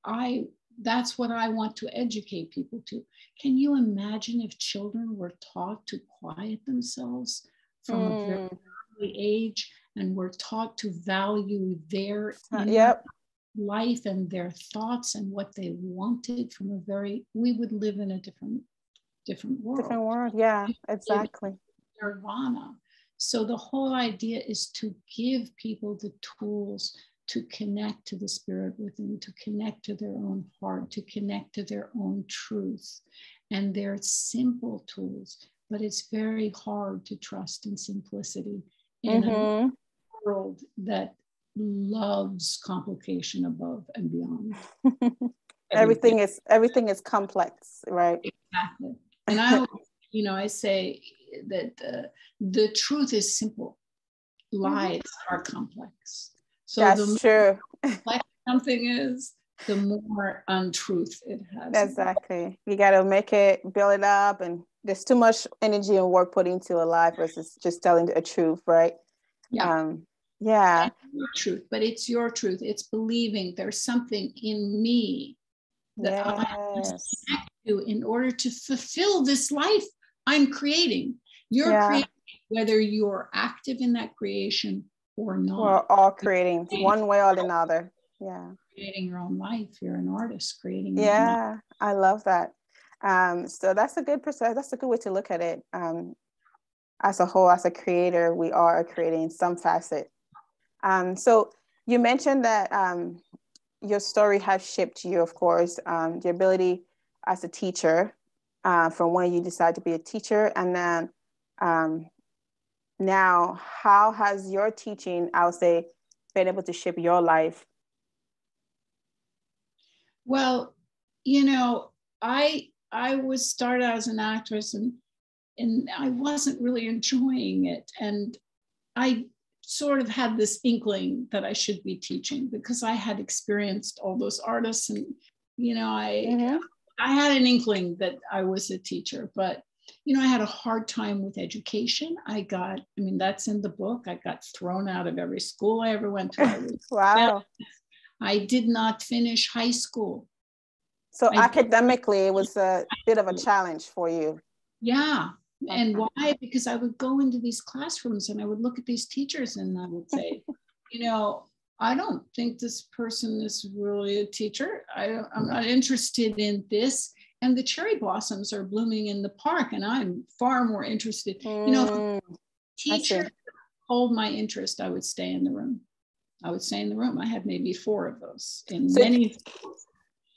That's what I want to educate people to. Can you imagine if children were taught to quiet themselves from a very early age, and were taught to value their life and their thoughts and what they wanted from a very, we would live in a different world. Different world, yeah, exactly. Nirvana. So the whole idea is to give people the tools to connect to the spirit within, to connect to their own heart, to connect to their own truth. And they're simple tools, but it's very hard to trust in simplicity in a world that loves complication above and beyond. everything is complex, right? Exactly. And I, you know, I say that the truth is simple. Lies are complex. So that's true. Like something is, the more untruth it has. Exactly. You got to make it, build it up, and there's too much energy and work put into a lie versus just telling the truth, right? Yeah. Yeah. Your truth, but it's your truth. It's believing there's something in me that I must connect to in order to fulfill this life I'm creating. You're creating, whether you're active in that creation or not. We're all creating one way or another. Yeah. Creating your own life. You're an artist creating your own life. I love that. So that's a good perspective. That's a good way to look at it. As a whole, as a creator, we are creating some facet. So you mentioned that your story has shaped you, of course, the ability as a teacher, from when you decided to be a teacher, and then now, how has your teaching, I would say, been able to shape your life? Well, you know, I was started out as an actress, and I wasn't really enjoying it. And I sort of had this inkling that I should be teaching because I had experienced all those artists, and, you know, I had an inkling that I was a teacher, but, you know, I had a hard time with education. I mean, that's in the book. I got thrown out of every school I ever went to. Wow. I did not finish high school. So academically, it was a bit of a challenge for you. Yeah. And why? Because I would go into these classrooms and I would look at these teachers and I would say, you know, I don't think this person is really a teacher. I'm not interested in this. And the cherry blossoms are blooming in the park, and I'm far more interested. You know, teacher hold my interest, I would stay in the room. I had maybe 4 of those in many schools.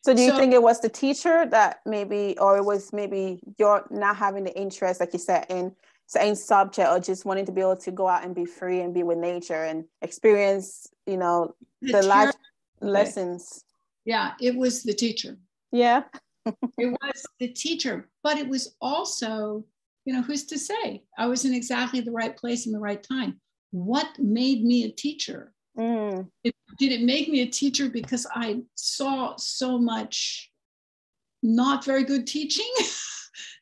So do you think it was the teacher that maybe, or it was maybe you're not having the interest, like you said, in certain subject, or just wanting to be able to go out and be free and be with nature and experience, you know, the life lessons? Yeah, it was the teacher. Yeah. It was the teacher, but it was also, you know, who's to say? I was in exactly the right place in the right time. What made me a teacher? Did it make me a teacher because I saw so much not very good teaching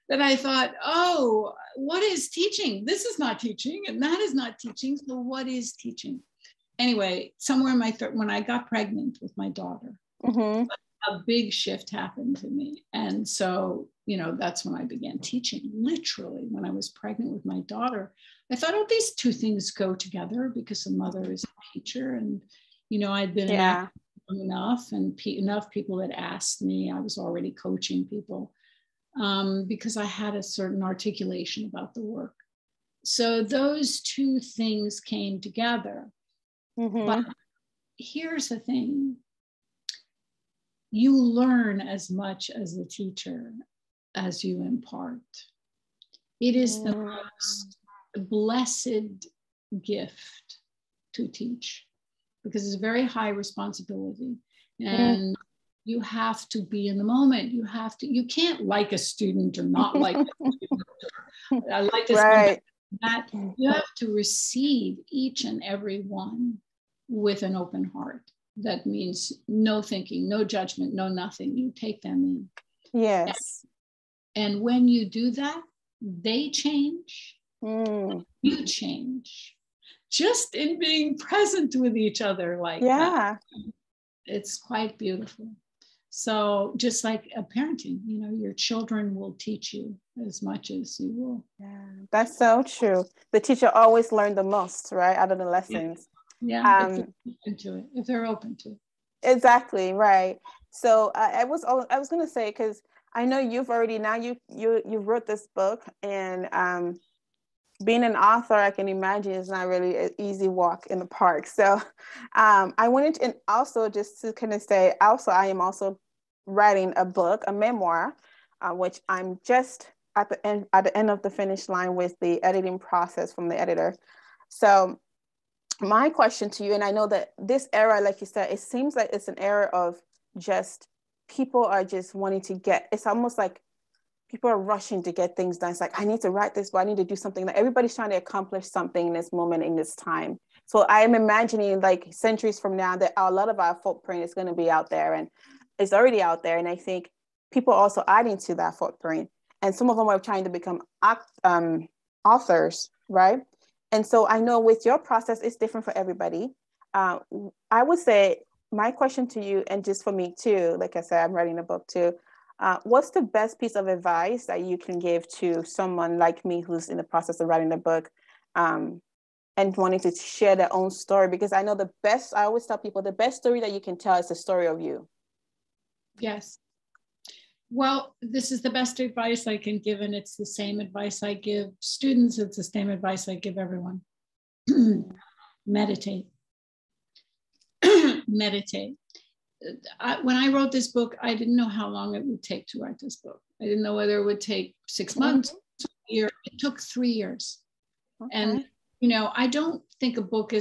that I thought, oh, what is teaching? This is not teaching, and that is not teaching. So what is teaching? Anyway, somewhere in my when I got pregnant with my daughter, a big shift happened to me. And so, you know, that's when I began teaching. Literally, when I was pregnant with my daughter, I thought, oh, these two things go together because a mother is a teacher. And, you know, I'd been an actor long enough, and enough people had asked me. I was already coaching people because I had a certain articulation about the work. So those two things came together. But here's the thing. You learn as much as a teacher as you impart. It is the most blessed gift to teach because it's a very high responsibility. And you have to be in the moment. You can't like a student or not like a student. I like this that you have to receive each and every one with an open heart. That means no thinking, no judgment, no nothing. You take them in. Yes. And when you do that, they change. You change. Just in being present with each other like that. It's quite beautiful. So just like a parenting, you know, your children will teach you as much as you will. Yeah, that's so true. The teacher always learned the most, right, out of the lessons. Yeah, if they're open to it. Exactly, right. So I was going to say, because I know you've already, now you wrote this book, and being an author, I can imagine is not really an easy walk in the park. So I wanted to, and also just to kind of say, also, I am also writing a book, a memoir, which I'm just at the end of the finish line with the editing process from the editor. So my question to you, and I know that this era, like you said, it seems like it's an era of just people are just wanting to get, it's almost like people are rushing to get things done. It's like, I need to write this, but I need to do something. Like everybody's trying to accomplish something in this moment, in this time. So I am imagining like centuries from now that a lot of our footprint is going to be out there, and it's already out there. And I think people are also adding to that footprint. And some of them are trying to become authors, right? And so I know with your process, it's different for everybody. I would say my question to you, and just for me too, like I said, I'm writing a book too. What's the best piece of advice that you can give to someone like me who's in the process of writing a book and wanting to share their own story? Because I know I always tell people the best story that you can tell is the story of you. Yes. Well, this is the best advice I can give, and it's the same advice I give students. It's the same advice I give everyone. Meditate. Meditate. When I wrote this book, I didn't know how long it would take to write this book. I didn't know whether it would take 6 months, a year. It took 3 years. Okay. And, you know, I don't think a book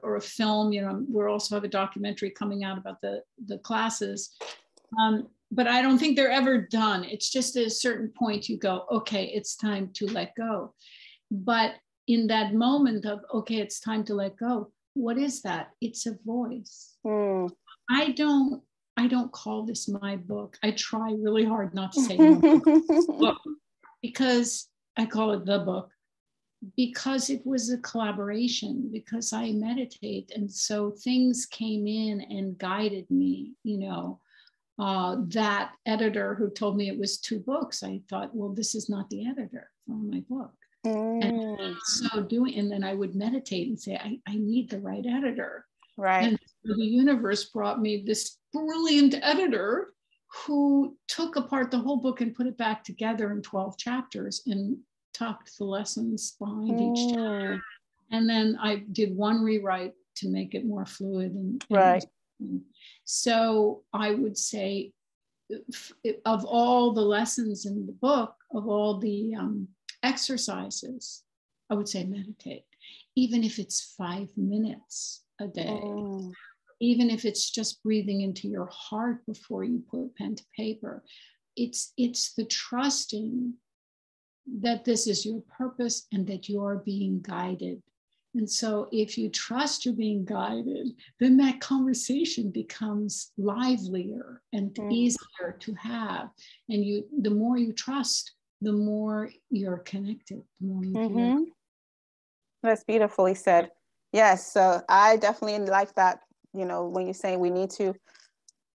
or a film, you know, we also have a documentary coming out about the classes. But I don't think they're ever done. It's just at a certain point you go, okay, it's time to let go. But in that moment of, okay, it's time to let go, what is that? It's a voice. I don't call this my book. I try really hard not to say book, because I call it the book, because it was a collaboration, because I meditate. And so things came in and guided me, you know. That editor who told me it was 2 books, I thought, well, this is not the editor for my book. And so and then I would meditate and say, I need the right editor. Right. And so the universe brought me this brilliant editor who took apart the whole book and put it back together in 12 chapters and tucked the lessons behind each chapter. And then I did one rewrite to make it more fluid and right. So I would say, of all the lessons in the book, of all the exercises, I would say meditate, even if it's 5 minutes a day, even if it's just breathing into your heart before you put pen to paper. It's the trusting that this is your purpose and that you're being guided. And so if you trust you're being guided, then that conversation becomes livelier and easier to have. And the more you trust, the more you're connected, the more you hear. That's beautifully said. Yes, so I definitely like that, when you say we need to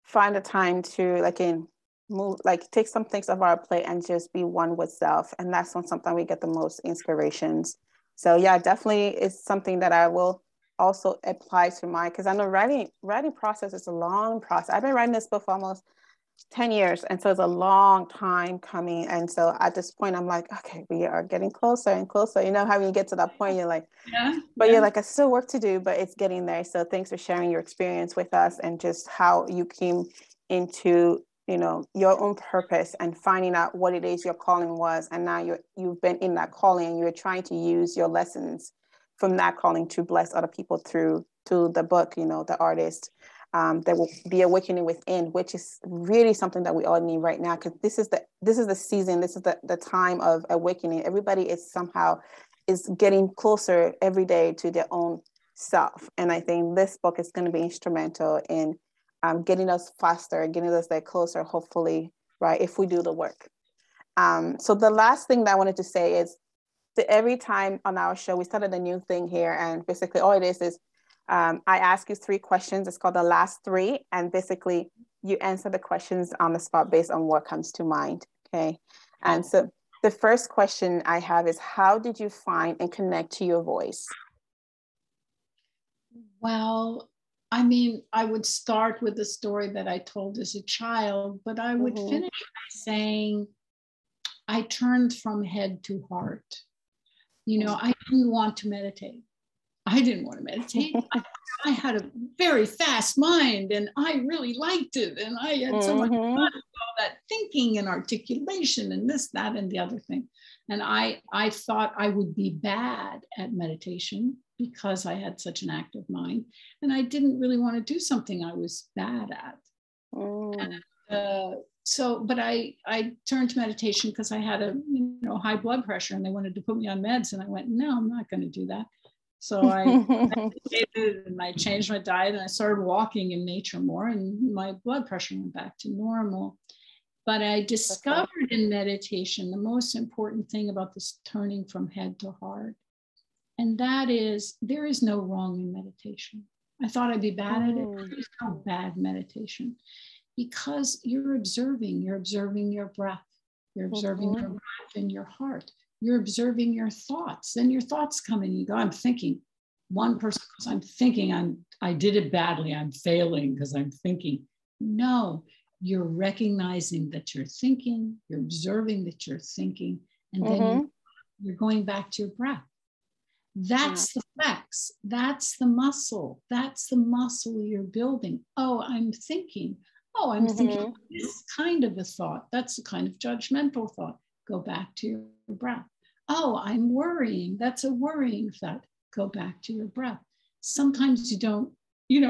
find a time to move, take some things off our plate and just be one with self. And that's when sometimes we get the most inspirations. So yeah, definitely is something that I will also apply to mine, because I know writing process is a long process. I've been writing this book for almost 10 years. And so it's a long time coming. And so at this point, I'm like, okay, we are getting closer and closer. You know how when you get to that point, you're like, you're like, I still work to do, but it's getting there. So thanks for sharing your experience with us and just how you came into your own purpose and finding out what it is your calling was. And now you've been in that calling and you're trying to use your lessons from that calling to bless other people through to the book, The Artist. There will be awakening within, which is really something that we all need right now, because this is the season, this is the time of awakening. Everybody is getting closer every day to their own self. And I think this book is going to be instrumental in getting us faster, getting us there closer, hopefully, right, if we do the work. So the last thing that I wanted to say is that every time on our show, we started a new thing here. And basically all it is I ask you 3 questions. It's called the last 3. And basically you answer the questions on the spot based on what comes to mind. Okay. And so the first question I have is, how did you find and connect to your voice? Well, I mean, I would start with the story that I told as a child, but I would finish by saying I turned from head to heart. I didn't want to meditate. I I had a very fast mind and I really liked it. And I had so much fun with all that thinking and articulation and this, that, and the other thing. And I thought I would be bad at meditation because I had such an active mind. And I didn't really want to do something I was bad at. But I turned to meditation because I had a high blood pressure and they wanted to put me on meds. And I went, no, I'm not going to do that. So I meditated and I changed my diet and I started walking in nature more and my blood pressure went back to normal. But I discovered in meditation the most important thing about this turning from head to heart. And that is, there is no wrong in meditation. I thought I'd be bad at it. There's no bad meditation because you're observing your breath. You're observing your breath in your heart. You're observing your thoughts. And your thoughts come and you go, I'm thinking. One person goes, I'm thinking, I did it badly. I'm failing because I'm thinking. No, you're recognizing that you're thinking. You're observing that you're thinking. And then you're going back to your breath. That's the flex. That's the muscle. That's the muscle you're building. Oh, I'm thinking. Oh, I'm thinking this kind of a thought. That's a kind of judgmental thought. Go back to your breath. Oh, I'm worrying. That's a worrying thought. Go back to your breath. Sometimes you don't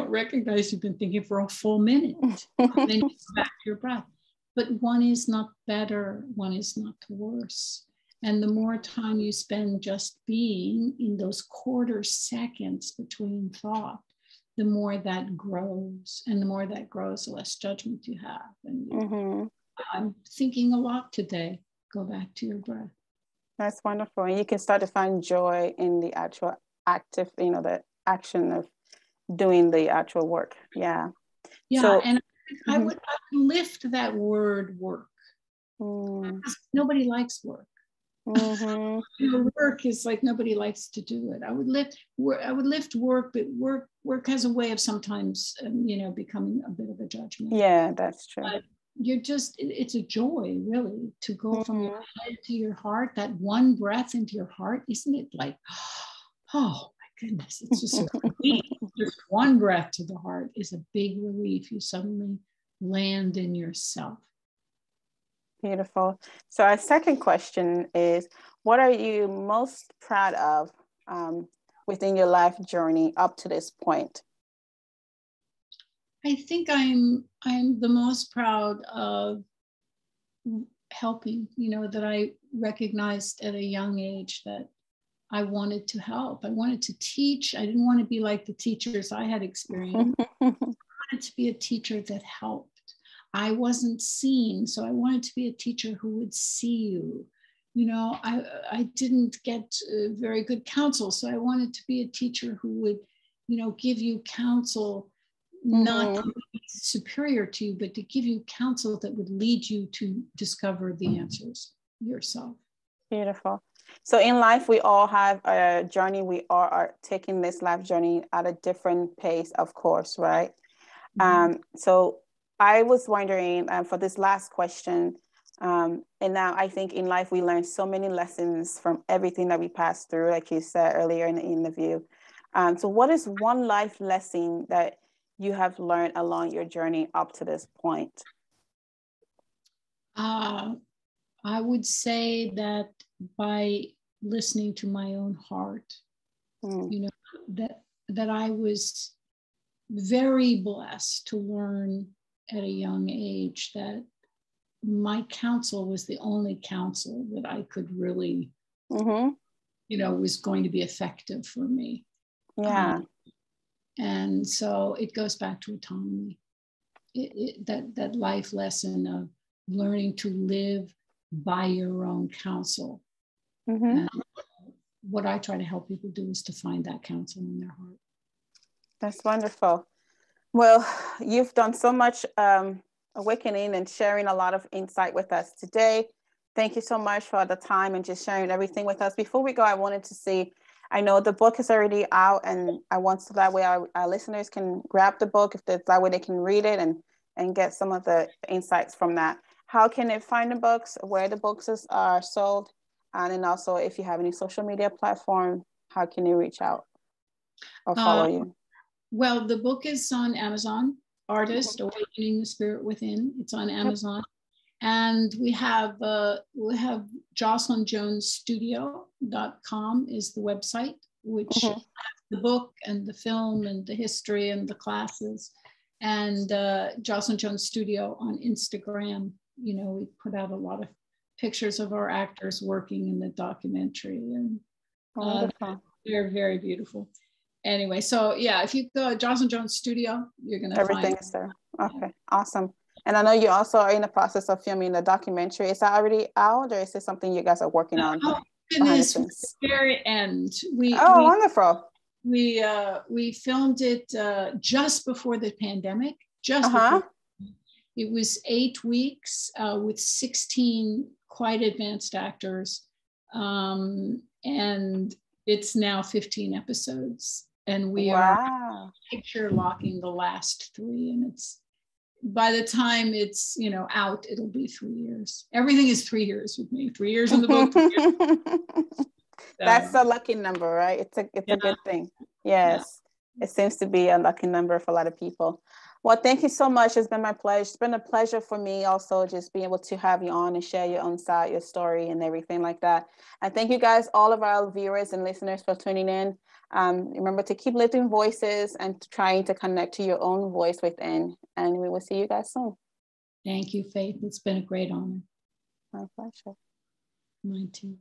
recognize you've been thinking for a full minute. And then you go back to your breath. But one is not better. One is not worse. And the more time you spend just being in those quarter seconds between thought, the more that grows. And the more that grows, the less judgment you have. And I'm thinking a lot today. Go back to your breath. That's wonderful. And you can start to find joy in the actual active, the action of doing the actual work. Yeah. Yeah. So, and I would lift that word work. Nobody likes work. Work is like nobody likes to do it. I would lift work, but work has a way of sometimes becoming a bit of a judgment. Yeah, that's true. But it's a joy really to go from your head to your heart. That one breath into your heart, isn't it like, oh goodness, it's just a relief. Just one breath to the heart is a big relief. You suddenly land in yourself. Beautiful. So our second question is, what are you most proud of within your life journey up to this point? I think I'm the most proud of helping, that I recognized at a young age that I wanted to help. I wanted to teach. I didn't want to be like the teachers I had experienced. I wanted to be a teacher that helped. I wasn't seen, so I wanted to be a teacher who would see you. I didn't get very good counsel, so I wanted to be a teacher who would, give you counsel, not to be superior to you, but to give you counsel that would lead you to discover the answers yourself. Beautiful. So in life, we all have a journey. We all are taking this life journey at a different pace, of course, right? So I was wondering for this last question, and now I think in life, we learn so many lessons from everything that we passed through, like you said earlier in the interview. So what is one life lesson that you have learned along your journey up to this point? I would say that by listening to my own heart, that I was very blessed to learn at a young age that my counsel was the only counsel that I could really, was going to be effective for me. Yeah. And so it goes back to autonomy. That life lesson of learning to live by your own counsel. And what I try to help people do is to find that counsel in their heart. That's wonderful. Well, you've done so much awakening and sharing a lot of insight with us today. Thank you so much for the time and just sharing everything with us. Before we go, I wanted to see, I know the book is already out, and I want so that way our listeners can grab the book, if that way they can read it and get some of the insights from that. How can they find the books, where the books are sold? And then also, if you have any social media platform, how can you reach out or follow you? Well, the book is on Amazon, Artist, Awakening the Spirit Within. It's on Amazon. And we have JocelynJonesStudio.com is the website, which has the book and the film and the history and the classes. And Jocelyn Jones Studio on Instagram. We put out a lot of pictures of our actors working in the documentary, and they're very beautiful. Anyway, so yeah, if you go to Jocelyn Jones Studio, you're going to find everything is there. Okay, awesome. And I know you also are in the process of filming the documentary. Is that already out, or is it something you guys are working on? Oh, goodness, the very end. Wonderful. We filmed it just before the pandemic. It was 8 weeks with 16 quite advanced actors, and it's now 15 episodes. And we are picture locking the last 3, and it's, by the time it's out, it'll be 3 years. Everything is 3 years with me. 3 years in the book. That's a lucky number, right? It's a good thing. Yes, it seems to be a lucky number for a lot of people. Well, thank you so much. It's been my pleasure. It's been a pleasure for me also just being able to have you on and share your own side, your story and everything like that. And thank you guys, all of our viewers and listeners, for tuning in. Remember to keep lifting voices and trying to connect to your own voice within. And we will see you guys soon. Thank you, Faith. It's been a great honor. My pleasure. Mine too.